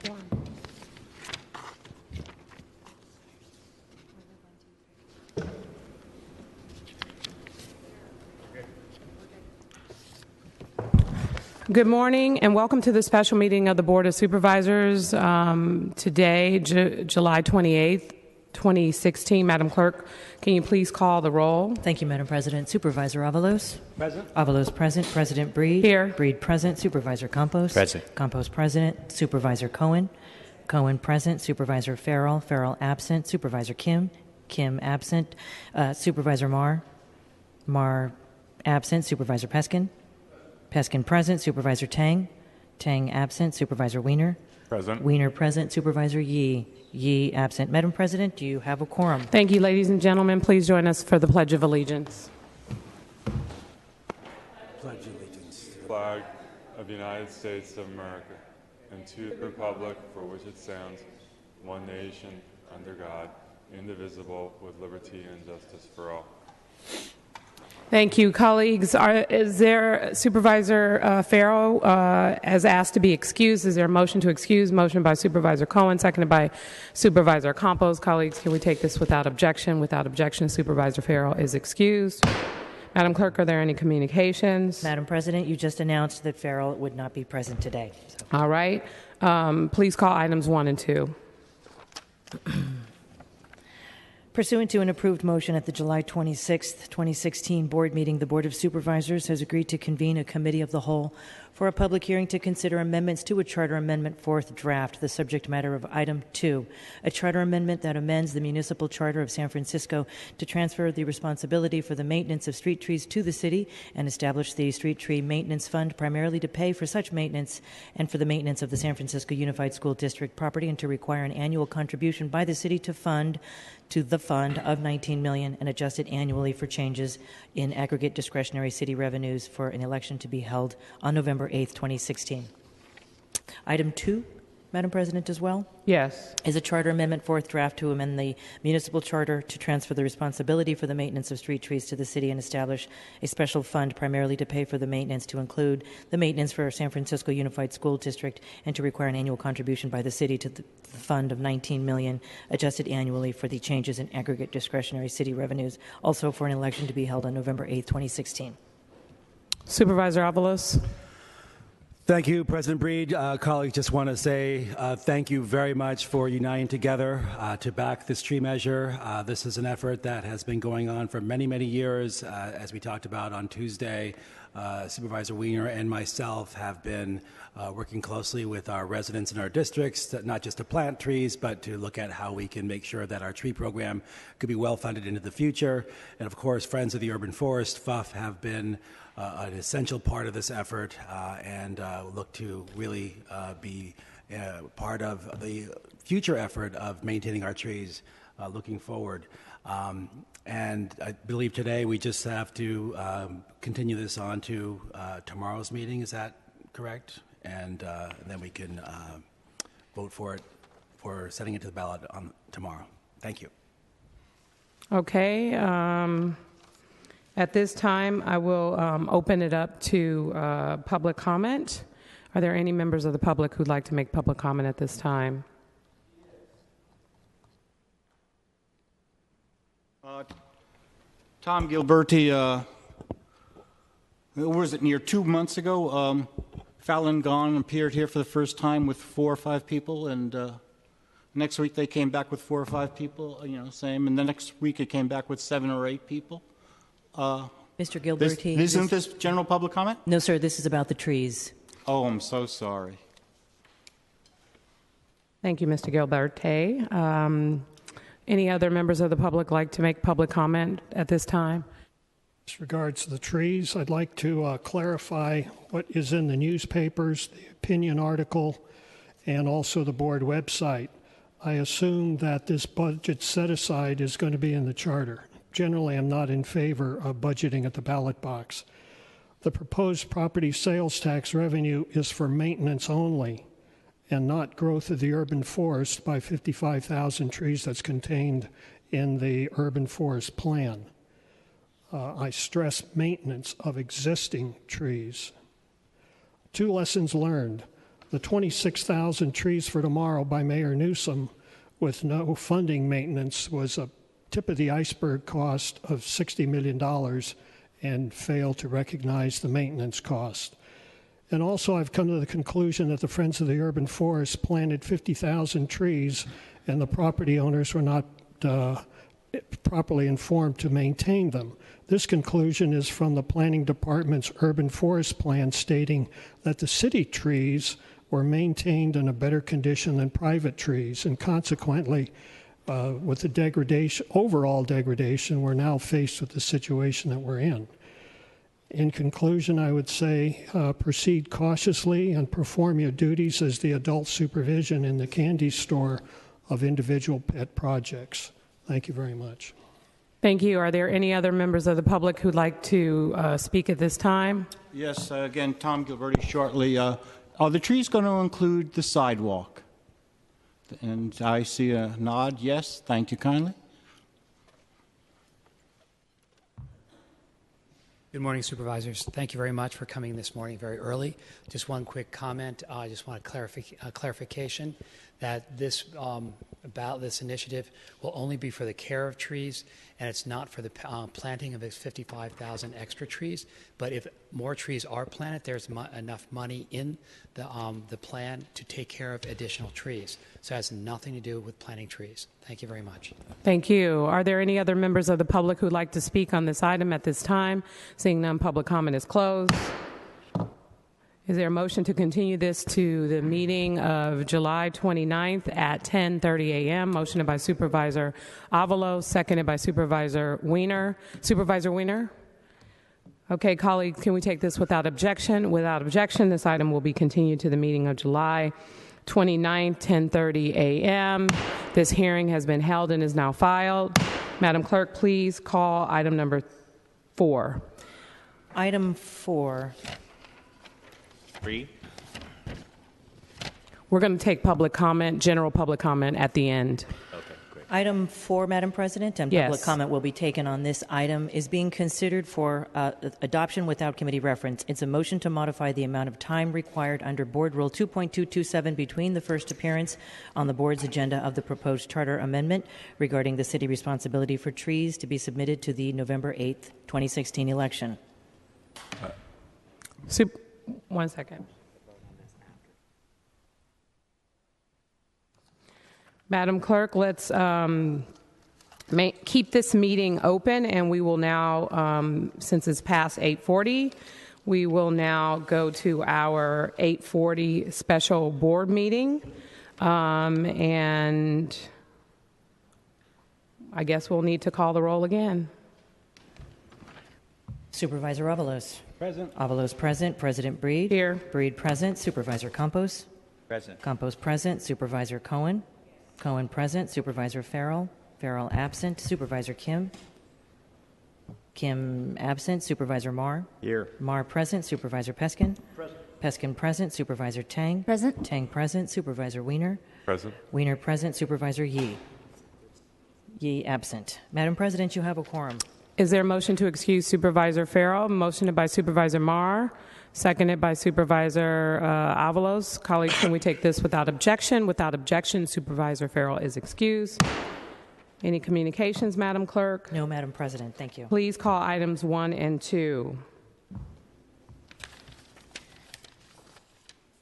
quorum. Good morning and welcome to the special meeting of the Board of Supervisors today, July 28th, 2016. Madam Clerk, can you please call the roll? Thank you, Madam President. Supervisor Avalos? Present. Avalos present. President Breed? Here. Breed present. Supervisor Campos? Present. Campos present. Supervisor Cohen? Cohen present. Supervisor Farrell? Farrell absent. Supervisor Kim? Kim absent. Supervisor Marr? Marr absent. Supervisor Peskin? Peskin present. Supervisor Tang? Tang absent. Supervisor Wiener? Present. Wiener present. Supervisor Yee? Yee absent. Madam President, do you have a quorum? Thank you, ladies and gentlemen. Please join us for the Pledge of Allegiance. Pledge allegiance. Flag of the United States of America and to the republic for which it stands, one nation, under God, indivisible, with liberty and justice for all. Thank you, colleagues. Is there Supervisor Farrell has asked to be excused? Is there a motion to excuse? Motion by Supervisor Cohen, seconded by Supervisor Campos. Colleagues, can we take this without objection? Without objection, Supervisor Farrell is excused. Madam Clerk, are there any communications? Madam President, you just announced that Farrell would not be present today. All right. Please call items 1 and 2. Pursuant to an approved motion at the July 26, 2016 board meeting, the Board of Supervisors has agreed to convene a committee of the whole for a public hearing to consider amendments to a charter amendment 4th draft, the subject matter of item 2, a charter amendment that amends the municipal charter of San Francisco to transfer the responsibility for the maintenance of street trees to the city and establish the street tree maintenance fund primarily to pay for such maintenance and for the maintenance of the San Francisco Unified School District property, and to require an annual contribution by the city to the fund of $19 million and adjusted annually for changes in aggregate discretionary city revenues for an election to be held on November 8th, 2016. Item 2, Madam President, as well, Yes. is a charter amendment 4th draft to amend the municipal charter to transfer the responsibility for the maintenance of street trees to the city and establish a special fund primarily to pay for the maintenance, to include the maintenance for San Francisco Unified School District, and to require an annual contribution by the city to the fund of $19 million adjusted annually for the changes in aggregate discretionary city revenues, also for an election to be held on November 8th, 2016. Supervisor Avalos. Thank you, President Breed. Colleagues, just want to say thank you very much for uniting together to back this tree measure. This is an effort that has been going on for many, many years. As we talked about on Tuesday, Supervisor Wiener and myself have been working closely with our residents in our districts, not just to plant trees, but to look at how we can make sure that our tree program could be well funded into the future. And of course, Friends of the Urban Forest, FUF, have been an essential part of this effort and look to really be part of the future effort of maintaining our trees looking forward. And I believe today we just have to continue this on to tomorrow's meeting. Is that correct? And then we can vote for it, for setting it to the ballot on tomorrow. Thank you. Okay. At this time, I will open it up to public comment. Are there any members of the public who'd like to make public comment at this time? Tom Gilberti, was it near 2 months ago? Falun Gong appeared here for the first time with 4 or 5 people, and next week they came back with 4 or 5 people, same, and the next week it came back with 7 or 8 people. Mr. Gilberti. Isn't this general public comment? No, sir, this is about the trees. Oh, I'm so sorry. Thank you, Mr. Gilberti. Any other members of the public like to make public comment at this time? As regards to the trees, I'd like to clarify what is in the newspapers, the opinion article, and also the board website. I assume that this budget set aside is going to be in the charter. Generally, I'm not in favor of budgeting at the ballot box. The proposed property sales tax revenue is for maintenance only and not growth of the urban forest by 55,000 trees that's contained in the urban forest plan. I stress maintenance of existing trees. 2 lessons learned. The 26,000 trees for tomorrow by Mayor Newsom with no funding maintenance was a tip of the iceberg cost of $60 million and failed to recognize the maintenance cost. And also, I've come to the conclusion that the Friends of the Urban Forest planted 50,000 trees and the property owners were not properly informed to maintain them. This conclusion is from the Planning Department's Urban Forest Plan stating that the city trees were maintained in a better condition than private trees, and consequently, with the degradation, overall degradation, we're now faced with the situation that we're in. In conclusion, I would say proceed cautiously and perform your duties as the adult supervision in the candy store of individual pet projects. Thank you very much. Thank you. Are there any other members of the public who'd like to speak at this time? Yes, again, Tom Gilberti shortly. Are the trees going to include the sidewalk? And I see a nod. Yes, thank you kindly. Good morning, Supervisors. Thank you very much for coming this morning very early. Just one quick comment. I just want a clarification that this this initiative will only be for the care of trees, and it's not for the planting of 55,000 extra trees. But if more trees are planted, there's enough money in the plan to take care of additional trees. So it has nothing to do with planting trees. Thank you very much. Thank you. Are there any other members of the public who'd like to speak on this item at this time? Seeing none, public comment is closed. Is there a motion to continue this to the meeting of July 29th at 10:30 a.m.? Motioned by Supervisor Avalos, seconded by Supervisor Weiner. Supervisor Weiner? Okay, colleagues, can we take this without objection? Without objection, this item will be continued to the meeting of July 29th, 10:30 a.m. This hearing has been held and is now filed. Madam Clerk, please call item number 4. Item 4. 3. We're going to take public comment, general public comment at the end. Okay, great. Item 4, Madam President, and Yes. public comment will be taken on this item, is being considered for adoption without committee reference. It's a motion to modify the amount of time required under Board Rule 2.227 between the first appearance on the board's agenda of the proposed charter amendment regarding the city responsibility for trees to be submitted to the November 8th, 2016 election. 1 second. Madam Clerk, let's keep this meeting open, and we will now, since it's past 8:40, we will now go to our 8:40 special board meeting, and I guess we'll need to call the roll again. Supervisor Avalos. Present. Avalos present. President Breed. Here. Breed present. Supervisor Campos. Present. Campos present. Supervisor Cohen. Cohen present. Supervisor Farrell. Farrell absent. Supervisor Kim. Kim absent. Supervisor Marr. Here. Marr present. Supervisor Peskin. Present. Peskin present. Supervisor Tang. Present. Tang present. Supervisor Weiner. Present. Weiner present. Supervisor Yee. Yee absent. Madam President, you have a quorum. Is there a motion to excuse Supervisor Farrell? Motioned by Supervisor Marr, seconded by Supervisor Avalos. Colleagues, can we take this without objection? Without objection, Supervisor Farrell is excused. Any communications, Madam Clerk? No, Madam President. Thank you. Please call items 1 and 2.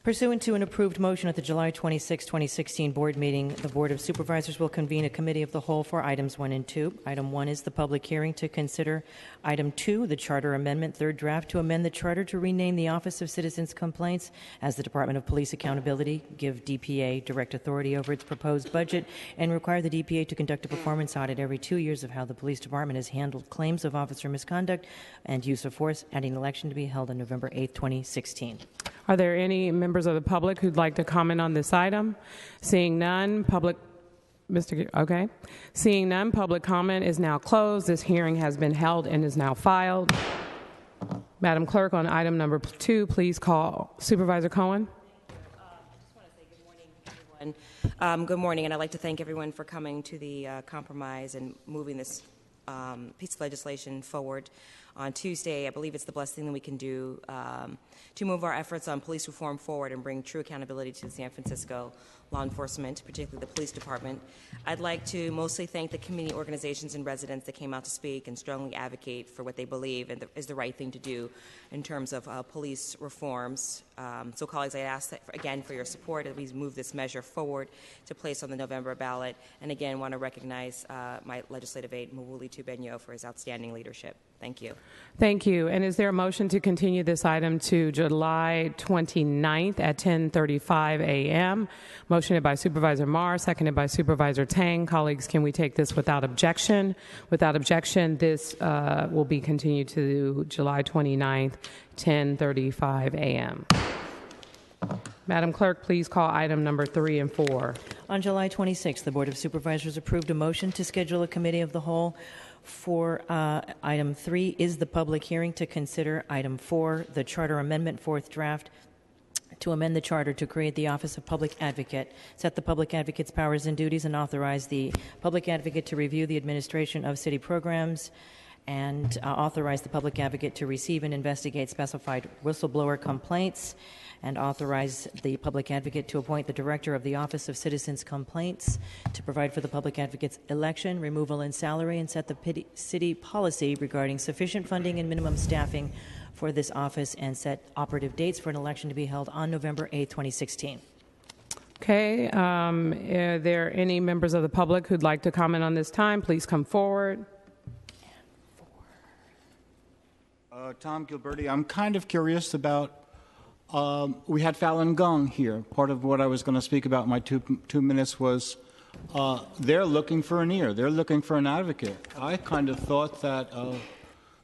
Pursuant to an approved motion at the July 26, 2016 board meeting, the Board of Supervisors will convene a committee of the whole for items 1 and 2. Item 1 is the public hearing to consider. Item 2, the charter amendment, third draft, to amend the charter to rename the Office of Citizens Complaints as the Department of Police Accountability, give DPA direct authority over its proposed budget, and require the DPA to conduct a performance audit every 2 years of how the police department has handled claims of officer misconduct and use of force at an election to be held on November 8, 2016. Are there any members of the public who'd like to comment on this item? Seeing none, Seeing none, public comment is now closed. This hearing has been held and is now filed. Madam Clerk, on item number 2, please call Supervisor Cohen. I just want to say good morning, everyone. Good morning, and I'd like to thank everyone for coming to the compromise and moving this piece of legislation forward. on Tuesday. I believe it's the best thing that we can do to move our efforts on police reform forward and bring true accountability to San Francisco law enforcement, particularly the police department. I'd like to mostly thank the community organizations and residents that came out to speak and strongly advocate for what they believe is the right thing to do in terms of police reforms. So, colleagues, I ask again for your support as we move this measure forward to place on the November ballot. And again, want to recognize my legislative aide, Mawuli Tubenyo, for his outstanding leadership. Thank you. Thank you. And is there a motion to continue this item to July 29th at 10:35 a.m.? Motioned by Supervisor Marr, seconded by Supervisor Tang. Colleagues, can we take this without objection? Without objection, this will be continued to July 29th, 10:35 a.m. Madam Clerk, please call item number 3 and 4. On July 26th, the Board of Supervisors approved a motion to schedule a committee of the whole for item 3 is the public hearing to consider item 4, the charter amendment, fourth draft, to amend the charter to create the Office of Public Advocate, set the Public Advocate's powers and duties, and authorize the Public Advocate to review the administration of city programs, and authorize the Public Advocate to receive and investigate specified whistleblower complaints, and authorize the Public Advocate to appoint the Director of the Office of Citizens Complaints to provide for the Public Advocate's election, removal, and salary, and set the city policy regarding sufficient funding and minimum staffing for this office, and set operative dates for an election to be held on November 8, 2016. Okay. Are there any members of the public who'd like to comment on this time? Please come forward. Tom Gilberti, I'm kind of curious about, we had Falun Gong here. Part of what I was going to speak about in my two minutes was they're looking for an ear. They're looking for an advocate. I kind of thought that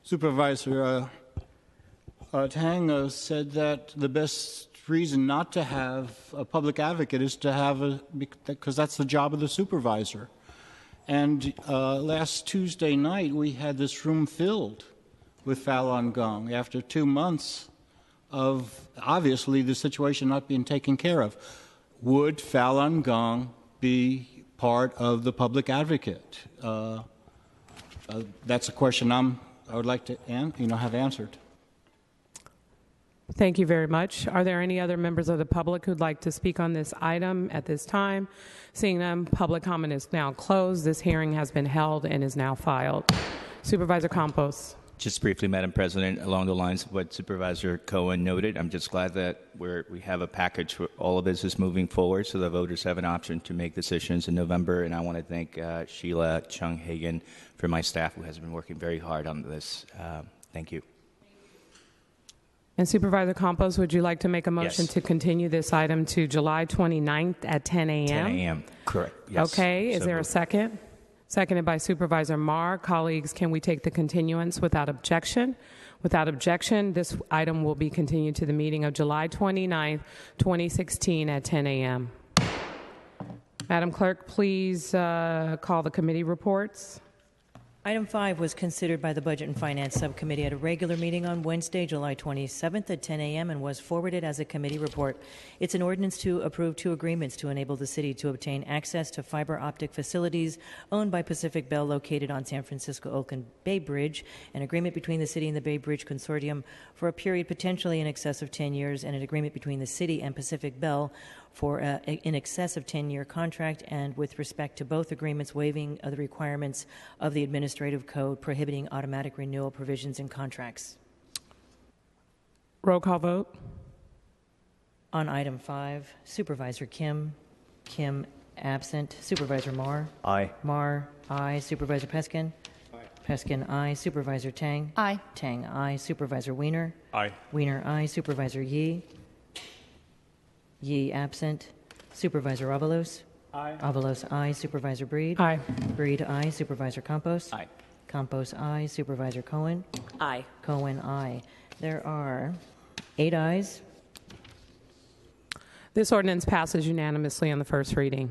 Supervisor Tang said that the best reason not to have a public advocate is to have because that's the job of the supervisor. And last Tuesday night, we had this room filled with Falun Gong after 2 months of obviously the situation not being taken care of. Would Falun Gong be part of the public advocate? That's a question I would like to have answered. Thank you very much. Are there any other members of the public who'd like to speak on this item at this time? Seeing none, public comment is now closed. This hearing has been held and is now filed. Supervisor Campos. Just briefly, Madam President, along the lines of what Supervisor Cohen noted, I'm just glad that we have a package for all of this is moving forward so the voters have an option to make decisions in November. And I want to thank Sheila Chung-Hagan for my staff who has been working very hard on this. Thank you. And Supervisor Campos, would you like to make a motion Yes. to continue this item to July 29th at 10 a.m.? 10 a.m. Correct. Yes. Okay. Is So there a moved. second? Seconded by Supervisor Marr. Colleagues, can we take the continuance without objection? Without objection, this item will be continued to the meeting of July 29th, 2016 at 10 a.m. Madam Clerk, please call the committee reports. Item 5 was considered by the Budget and Finance Subcommittee at a regular meeting on Wednesday, July 27th at 10 a.m. and was forwarded as a committee report. It's an ordinance to approve 2 agreements to enable the city to obtain access to fiber optic facilities owned by Pacific Bell located on San Francisco-Oakland Bay Bridge, an agreement between the city and the Bay Bridge Consortium for a period potentially in excess of 10 years, and an agreement between the city and Pacific Bell for in excess of 10-year contract, and with respect to both agreements waiving the requirements of the administrative code prohibiting automatic renewal provisions in contracts. Roll call vote. On item 5, Supervisor Kim absent. Supervisor Marr. Aye. Marr, aye. Supervisor Peskin. Aye. Peskin, aye. Supervisor Tang. Aye. Tang, aye. Supervisor Wiener. Aye. Wiener, aye. Supervisor Yee. Yee absent. Supervisor Avalos. Aye. Avalos, aye. Supervisor Breed. Aye. Breed, aye. Supervisor Campos. Aye. Campos, aye. Supervisor Cohen. Aye. Cohen, aye. There are 8 ayes. This ordinance passes unanimously on the first reading.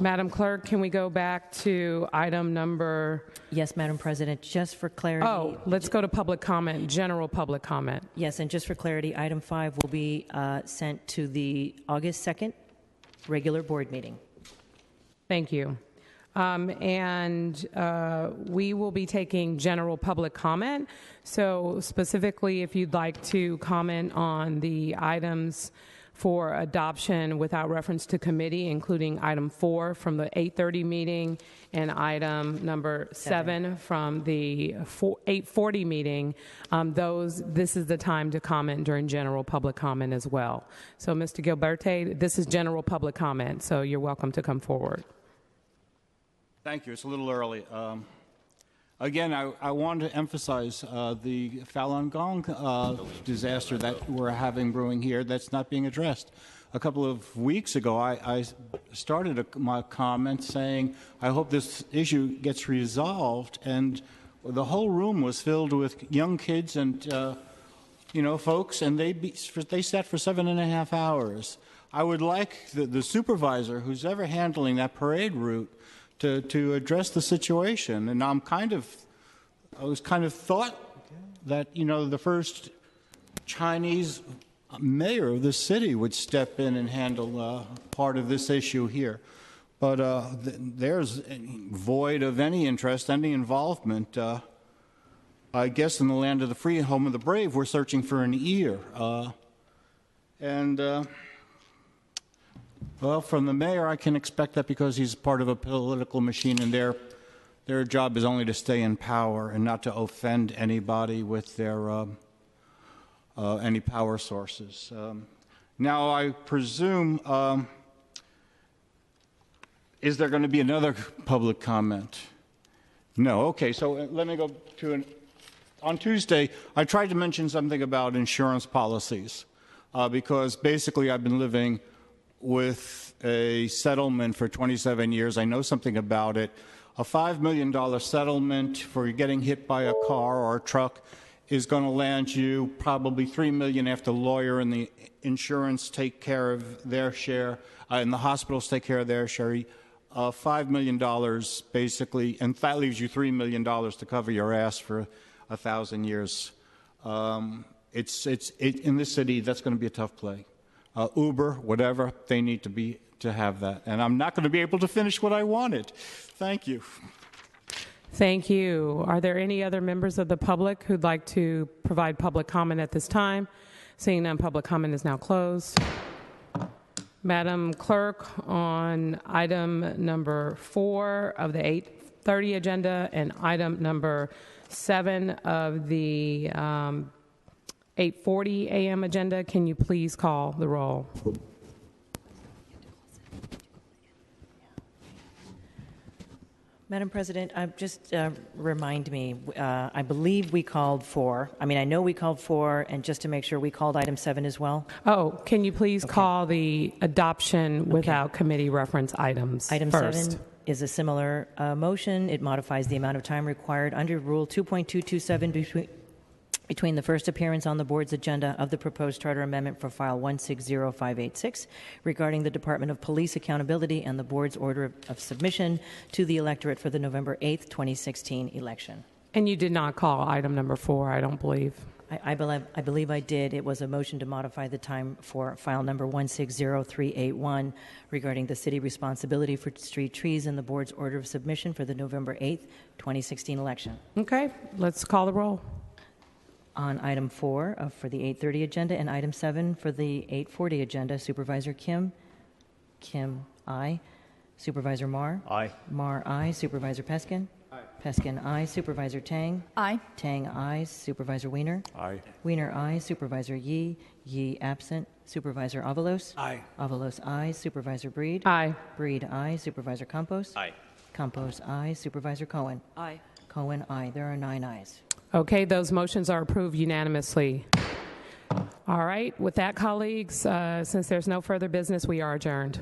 Madam Clerk, can we go back to item number... Yes, Madam President, just for clarity. Oh, let's go to public comment, general public comment. Yes, and just for clarity, item 5 will be sent to the August 2nd regular board meeting. Thank you. We will be taking general public comment. So specifically, if you'd like to comment on the items for adoption without reference to committee, including item 4 from the 8:30 meeting and item number 7 from the 8:40 meeting, this is the time to comment during general public comment as well. So, Mr. Gilberte, this is general public comment, so you're welcome to come forward. Thank you. It's a little early. Again, I want to emphasize the Falun Gong disaster that we're having brewing here that's not being addressed. A couple of weeks ago, I started my comment saying, I hope this issue gets resolved, and the whole room was filled with young kids and folks, and they sat for 7.5 hours. I would like the supervisor who's ever handling that parade route to address the situation. And I was kind of thought that, the first Chinese mayor of the city would step in and handle part of this issue here. But there's void of any interest, any involvement. I guess in the land of the free and home of the brave, we're searching for an ear. Well, from the mayor, I can expect that because he's part of a political machine, and their job is only to stay in power and not to offend anybody with their any power sources. Now, I presume, is there going to be another public comment? No. Okay, so let me go to on Tuesday, I tried to mention something about insurance policies because basically I've been living with a settlement for 27 years. I know something about it. A $5 million settlement for getting hit by a car or a truck is going to land you probably $3 million after the lawyer and the insurance take care of their share, and the hospitals take care of their share. $5 million basically, and that leaves you $3 million to cover your ass for 1,000 years. In this city, that's going to be a tough play. Uber, whatever, they need to have that. And I'm not going to be able to finish what I wanted. Thank you. Thank you. Are there any other members of the public who'd like to provide public comment at this time? Seeing none, public comment is now closed. Madam Clerk, on item number 4 of the 8:30 agenda and item number 7 of the 8:40 a.m. agenda, can you please call the roll? Madam President, just remind me, I believe we called 4. I know we called 4, and just to make sure, we called item 7 as well. Oh, can you please call the adoption without committee reference items Item first? 7 is a similar motion. It modifies the amount of time required under Rule 2.227 between the first appearance on the board's agenda of the proposed charter amendment for file 160586 regarding the Department of Police accountability and the board's order of submission to the electorate for the November 8th, 2016 election. And you did not call item number 4, I don't believe. I believe I did. It was a motion to modify the time for file number 160381 regarding the city responsibility for street trees and the board's order of submission for the November 8th, 2016 election. Okay, let's call the roll. On item 4 for the 8:30 agenda and item 7 for the 8:40 agenda, Supervisor Kim. Kim, aye. Supervisor Marr. Aye. Marr, aye. Supervisor Peskin. Aye. Peskin, aye. Supervisor Tang. Aye. Tang, aye. Supervisor Wiener. Aye. Wiener, aye. Supervisor Yee. Yee, absent. Supervisor Avalos. Aye. Avalos, aye. Supervisor Breed. Aye. Breed, aye. Supervisor Campos. Aye. Campos, aye. Supervisor Cohen. Aye. Cohen, aye. There are 9 ayes. Okay, those motions are approved unanimously. All right, with that, colleagues, since there's no further business, we are adjourned.